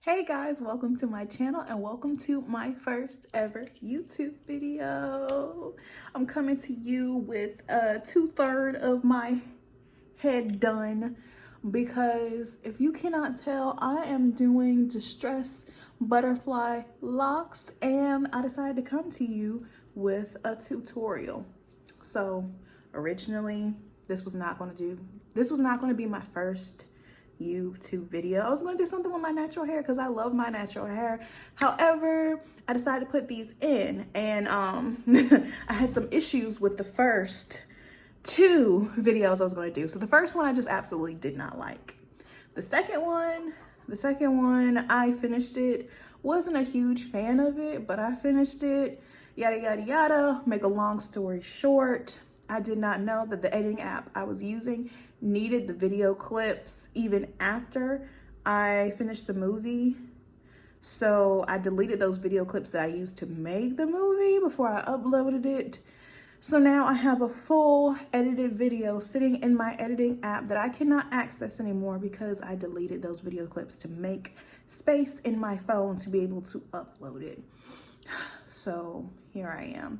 Hey guys, welcome to my channel and welcome to my first ever YouTube video. I'm coming to you with 2/3 of my head done because if you cannot tell, I am doing distress butterfly locks and I decided to come to you with a tutorial. So originally this was not going to be my first YouTube video. I was going to do something with my natural hair because I love my natural hair. However, I decided to put these in and I had some issues with the first two videos I was going to do. So the first one I just absolutely did not like. The second one I finished it. Wasn't a huge fan of it, but I finished it. Yada yada yada. Make a long story short, I did not know that the editing app I was using needed the video clips even after I finished the movie. So I deleted those video clips that I used to make the movie before I uploaded it. So now I have a full edited video sitting in my editing app that I cannot access anymore because I deleted those video clips to make space in my phone to be able to upload it. So here I am.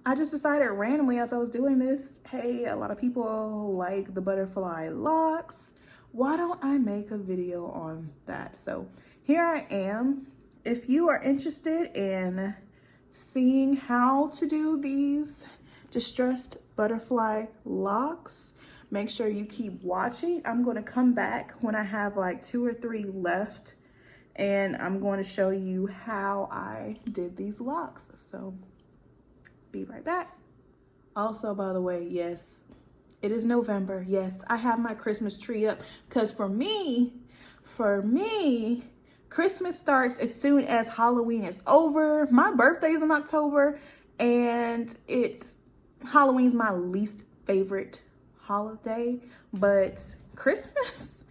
I just decided randomly as I was doing this, hey, a lot of people like the butterfly locks. Why don't I make a video on that? So here I am. If you are interested in seeing how to do these distressed butterfly locks, make sure you keep watching. I'm going to come back when I have like 2 or 3 left and I'm going to show you how I did these locks. So be right back. Also, by the way, yes, it is November. Yes, I have my Christmas tree up because for me, Christmas starts as soon as Halloween is over. My birthday's in October and Halloween's my least favorite holiday, but Christmas,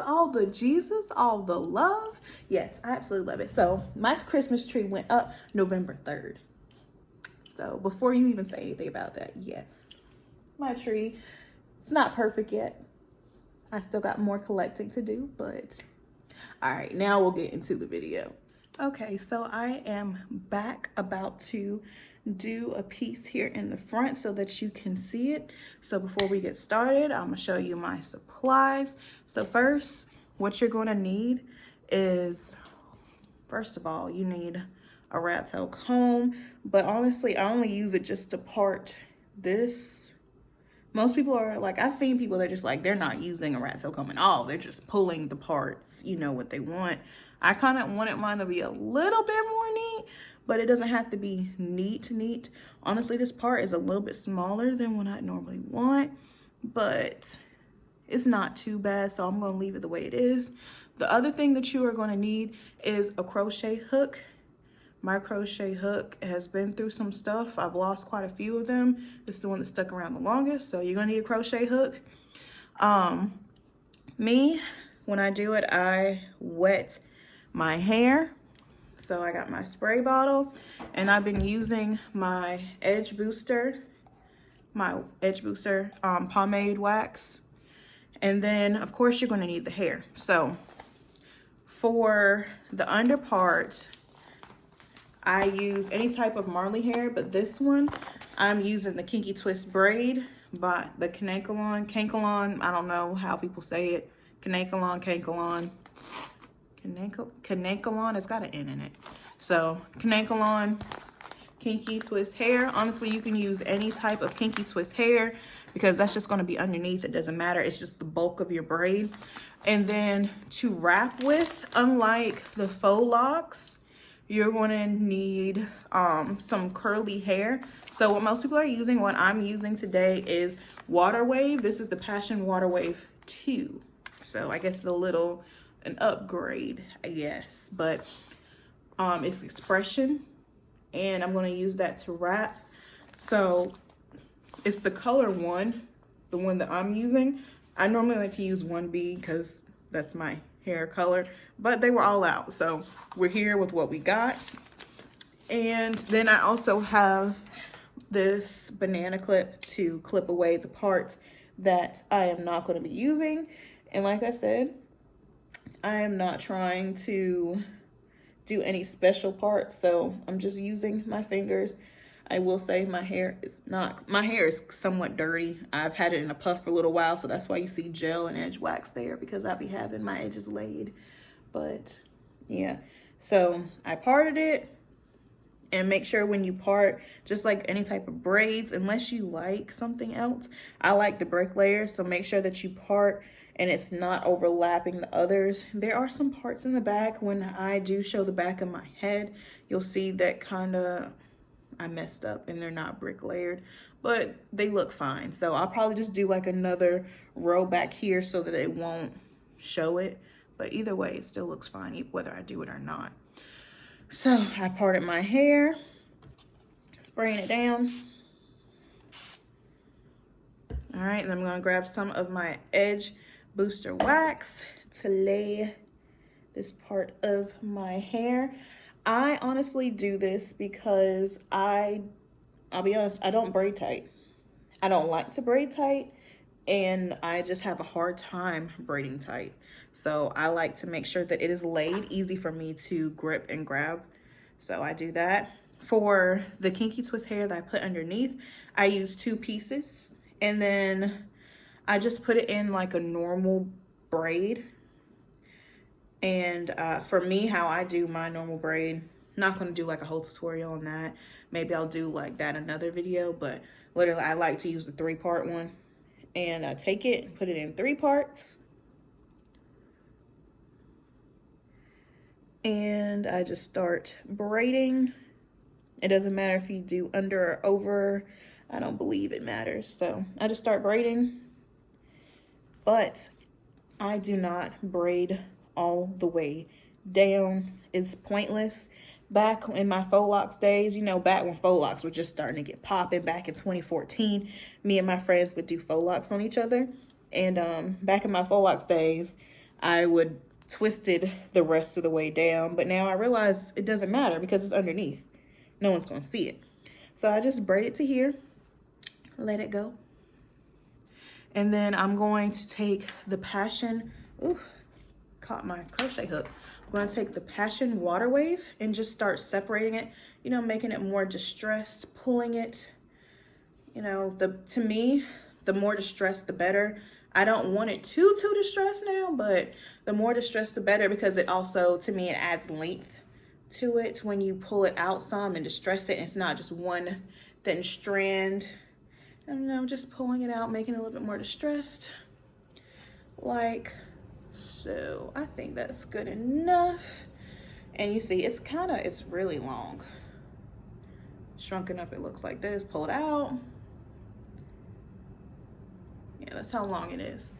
all the Jesus, all the love. Yes, I absolutely love it. So my Christmas tree went up November 3rd. So before you even say anything about that, yes, my tree, it's not perfect yet. I still got more collecting to do, but all right, now we'll get into the video. Okay, so I am back about to do a piece here in the front so that you can see it. So before we get started, I'm gonna show you my supplies. So first, what you're gonna need is, first of all, you need a rat tail comb, but honestly, I only use it just to part this. Most people are like, I've seen people that just like, they're not using a rat tail comb at all. They're just pulling the parts, you know, what they want. I kind of wanted mine to be a little bit more neat, but it doesn't have to be neat. Honestly, this part is a little bit smaller than what I normally want, but it's not too bad, so I'm going to leave it the way it is. The other thing that you are going to need is a crochet hook. My crochet hook has been through some stuff. I've lost quite a few of them. This is the one that stuck around the longest, so you're gonna need a crochet hook. When I do it, I wet my hair. So I got my spray bottle, and I've been using my edge booster pomade wax. And then, of course, you're gonna need the hair. So for the under part, I use any type of Marley hair, but this one, I'm using the Kinky Twist braid by the Kanekelon. I don't know how people say it. Kanekelon. It's got an N in it. So Kanekelon Kinky Twist hair. Honestly, you can use any type of Kinky Twist hair because that's just going to be underneath. It doesn't matter. It's just the bulk of your braid. And then to wrap with, unlike the faux locks, you're going to need some curly hair. So what most people are using, what I'm using today is Water Wave. This is the Passion Water Wave 2. So I guess it's an upgrade, I guess. But it's X-Pression, and I'm going to use that to wrap. So it's the color 1, the one that I'm using. I normally like to use 1B because that's my hair color, but they were all out, so we're here with what we got. And then I also have this banana clip to clip away the part that I am not going to be using. And like I said, I am not trying to do any special parts, so I'm just using my fingers. I will say my hair is somewhat dirty. I've had it in a puff for a little while, so that's why you see gel and edge wax there, because I be having my edges laid. But yeah, so I parted it. And make sure when you part, just like any type of braids, unless you like something else, I like the break layers, so make sure that you part and it's not overlapping the others. There are some parts in the back. When I do show the back of my head, you'll see that kind of I messed up and they're not brick layered, but they look fine. So I'll probably just do like another row back here so that it won't show it. But either way, it still looks fine whether I do it or not. So I parted my hair, spraying it down. All right, and I'm gonna grab some of my edge booster wax to lay this part of my hair. I honestly do this because I'll be honest, I don't braid tight. I don't like to braid tight, and I just have a hard time braiding tight. So I like to make sure that it is laid easy for me to grip and grab. So I do that. For the kinky twist hair that I put underneath, I use 2 pieces, and then I just put it in like a normal braid. And for me, how I do my normal braid, not gonna do like a whole tutorial on that. Maybe I'll do like that another video, but literally I like to use the 3-part one. And I take it and put it in 3 parts. And I just start braiding. It doesn't matter if you do under or over. I don't believe it matters. So I just start braiding. But I do not braid all the way down. It's pointless. Back in my faux locks days, you know, back when faux locks were just starting to get popping back in 2014, me and my friends would do faux locks on each other. And back in my faux locks days, I would twist it the rest of the way down. But now I realize it doesn't matter because it's underneath. No one's going to see it. So I just braid it to here, let it go. And then I'm going to take the Passion, ooh, caught my crochet hook. I'm going to take the Passion Water Wave and just start separating it, you know, making it more distressed, pulling it. You know, to me, the more distressed, the better. I don't want it too distressed now, but the more distressed, the better, because it also, to me, it adds length to it when you pull it out some and distress it. And it's not just one thin strand. I don't know, just pulling it out, making it a little bit more distressed. Like so. I think that's good enough. And you see, it's really long. Shrunken up, it looks like this. Pull it out. Yeah, that's how long it is.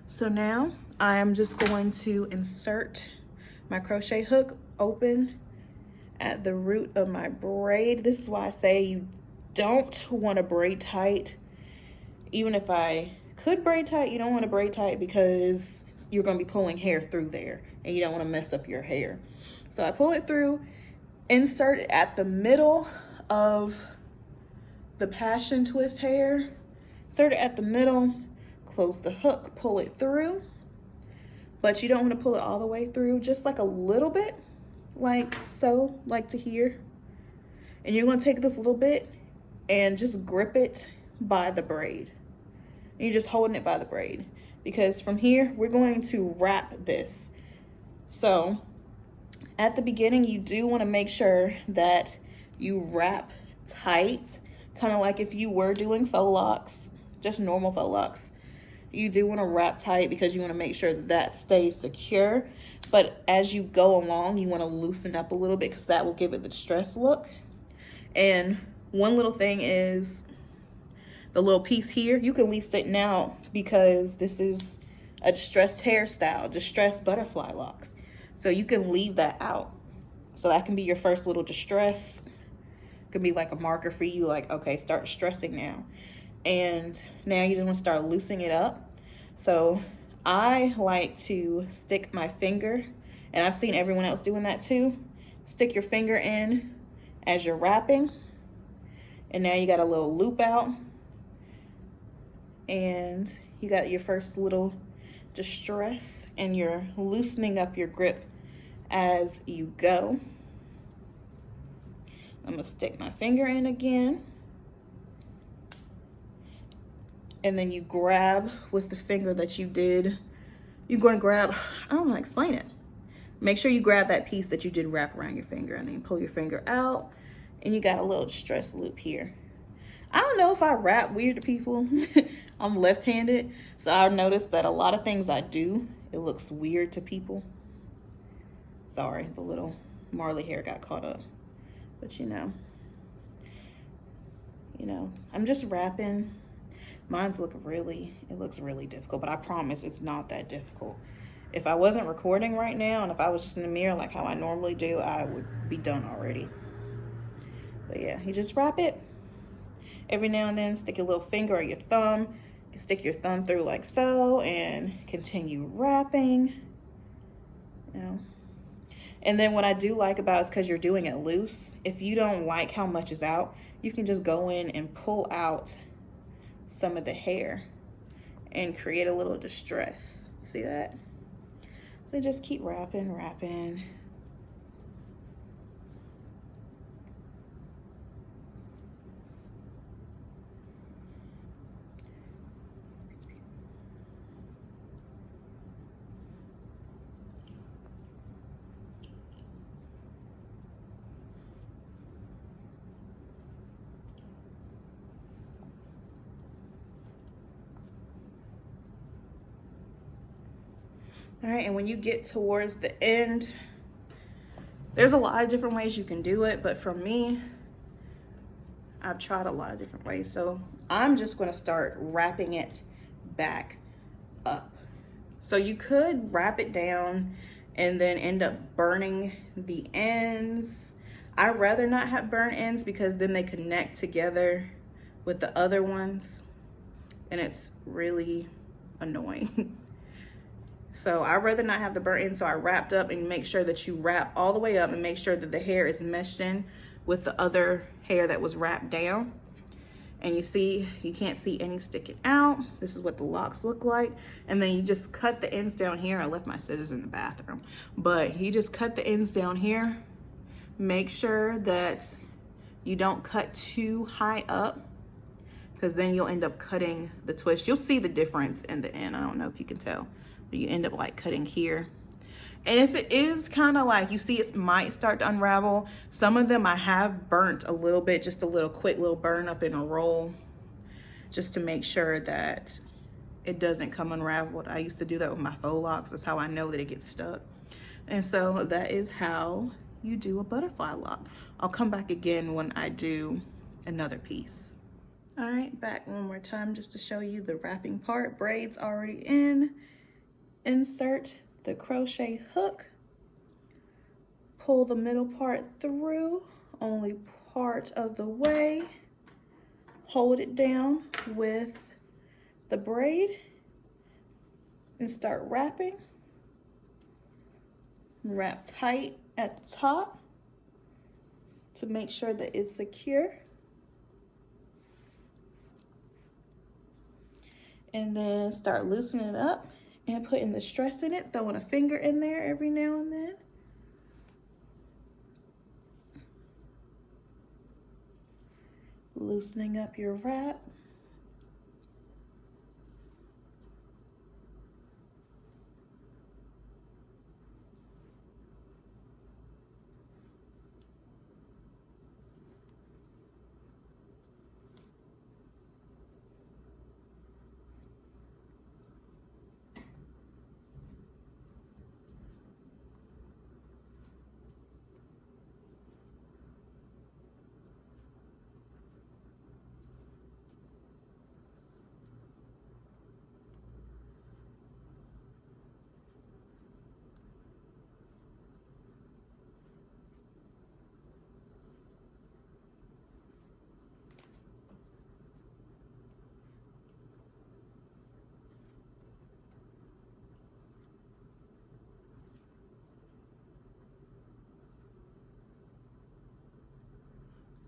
So now I am just going to insert my crochet hook open at the root of my braid. This is why I say you don't want to braid tight. Even if I could braid tight, you don't want to braid tight because you're going to be pulling hair through there and you don't want to mess up your hair. So I pull it through, insert it at the middle of the Passion twist hair, insert it at the middle, close the hook, pull it through, but you don't want to pull it all the way through, just like a little bit, like so, like to here. And you're going to take this little bit and just grip it by the braid. And you're just holding it by the braid, because from here we're going to wrap this. So at the beginning, you do want to make sure that you wrap tight, kind of like if you were doing faux locks, just normal faux locks. You do want to wrap tight because you want to make sure that that stays secure. But as you go along, you want to loosen up a little bit because that will give it the distressed look. And one little thing is the little piece here, you can leave sitting out because this is a distressed hairstyle, distressed butterfly locks. So you can leave that out. So that can be your first little distress. It could be like a marker for you, like, okay, start distressing now. And now you just want to start loosening it up. So I like to stick my finger, and I've seen everyone else doing that too. Stick your finger in as you're wrapping, and now you got a little loop out, and you got your first little distress and you're loosening up your grip as you go. I'm gonna stick my finger in again. And then you grab with the finger that you did. You're gonna grab, I don't know how to explain it. Make sure you grab that piece that you did wrap around your finger, and then you pull your finger out and you got a little distress loop here. I don't know if I rap weird to people. I'm left-handed, so I've noticed that a lot of things I do, it looks weird to people. Sorry, the little Marley hair got caught up. But you know, I'm just rapping. Mine's looks really difficult, but I promise it's not that difficult. If I wasn't recording right now and if I was just in the mirror like how I normally do, I would be done already. But yeah, you just wrap it. Every now and then, stick your little finger or your thumb. You can stick your thumb through like so and continue wrapping. And then what I do like about it is because you're doing it loose. If you don't like how much is out, you can just go in and pull out some of the hair and create a little distress. See that? So just keep wrapping. All right, and when you get towards the end, there's a lot of different ways you can do it, but for me, I've tried a lot of different ways. So I'm just gonna start wrapping it back up. So you could wrap it down and then end up burning the ends. I'd rather not have burnt ends because then they connect together with the other ones and it's really annoying. So I'd rather not have the burnt end, so I wrapped up, and make sure that you wrap all the way up and make sure that the hair is meshed in with the other hair that was wrapped down. And you see, you can't see any sticking out. This is what the locks look like. And then you just cut the ends down here. I left my scissors in the bathroom, but you just cut the ends down here. Make sure that you don't cut too high up, because then you'll end up cutting the twist. You'll see the difference in the end. I don't know if you can tell. You end up like cutting here. And if it is kind of like, you see it might start to unravel. Some of them I have burnt a little bit, just a little quick little burn up in a roll, just to make sure that it doesn't come unraveled. I used to do that with my faux locks. That's how I know that it gets stuck. And so that is how you do a butterfly lock. I'll come back again when I do another piece. All right, back one more time just to show you the wrapping part. Braids already in. Insert the crochet hook, pull the middle part through, only part of the way, hold it down with the braid and start wrapping. Wrap tight at the top to make sure that it's secure. And then start loosening it up and putting the stress in it, throwing a finger in there every now and then. Loosening up your wrap.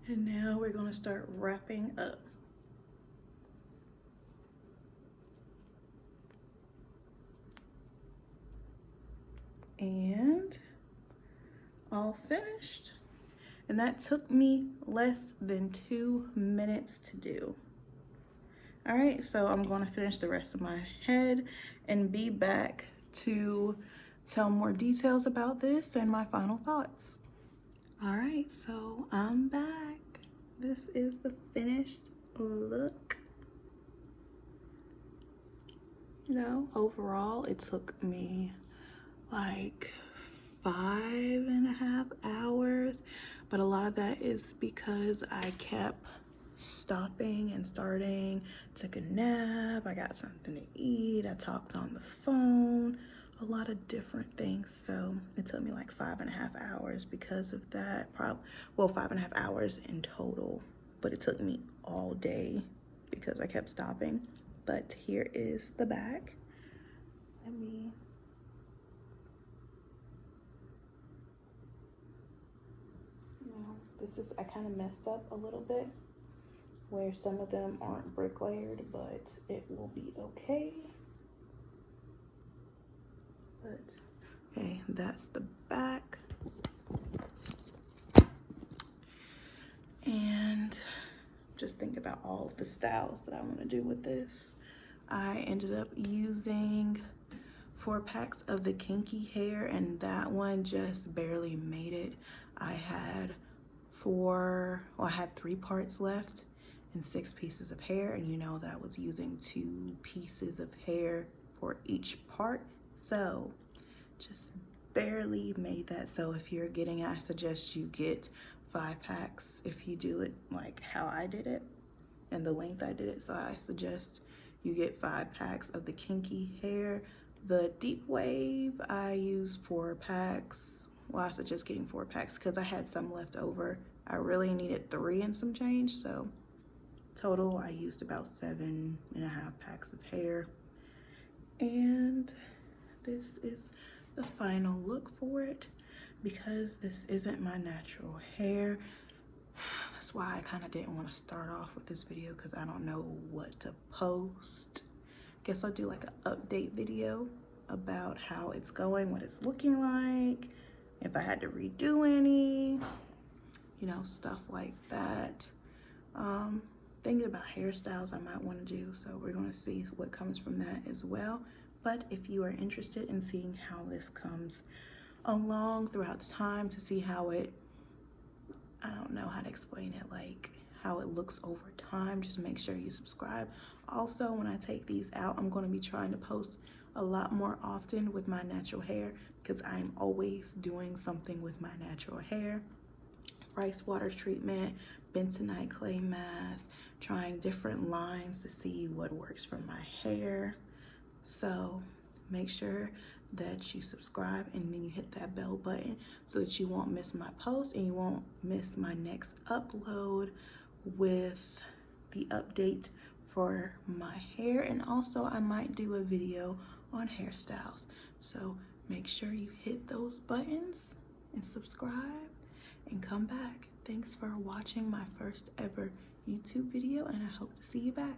And now we're going to start wrapping up. and all finished. And that took me less than 2 minutes to do. All right, so I'm gonna finish the rest of my head and be back to tell more details about this and my final thoughts. All right, so I'm back. This is the finished look. You know, overall, it took me like 5.5 hours, but a lot of that is because I kept stopping and starting, took a nap, I got something to eat, I talked on the phone, a lot of different things. So it took me like 5.5 hours because of that. Well, 5.5 hours in total, but it took me all day because I kept stopping. But here is the back. I kind of messed up a little bit where some of them aren't brick layered, but it will be okay. But okay, that's the back. And just thinking about all of the styles that I want to do with this. I ended up using 4 packs of the Kinky hair, and that one just barely made it. I had 3 parts left and 6 pieces of hair, and you know that I was using 2 pieces of hair for each part, so just barely made that. So if you're getting it, I suggest you get 5 packs if you do it like how I did it and the length I did it. So I suggest you get 5 packs of the Kinky hair. The deep wave, I use 4 packs. Well, I suggest getting 4 packs because I had some left over. I really needed 3 and some change, so total I used about 7.5 packs of hair. And this is the final look for it. Because this isn't my natural hair, that's why I kind of didn't want to start off with this video, because I don't know what to post. Guess I'll do like an update video about how it's going, what it's looking like, if I had to redo any, you know, stuff like that. Thinking about hairstyles I might want to do, so we're going to see what comes from that as well. But if you are interested in seeing how this comes along throughout the time, to see how it, I don't know how to explain it, like how it looks over time, just make sure you subscribe. Also, when I take these out, I'm going to be trying to post a lot more often with my natural hair, because I'm always doing something with my natural hair. Rice water treatment, bentonite clay mask, trying different lines to see what works for my hair. So make sure that you subscribe and then you hit that bell button so that you won't miss my post and you won't miss my next upload with the update for my hair. And also I might do a video on hairstyles, so make sure you hit those buttons and subscribe and come back. Thanks for watching my first ever YouTube video, and I hope to see you back.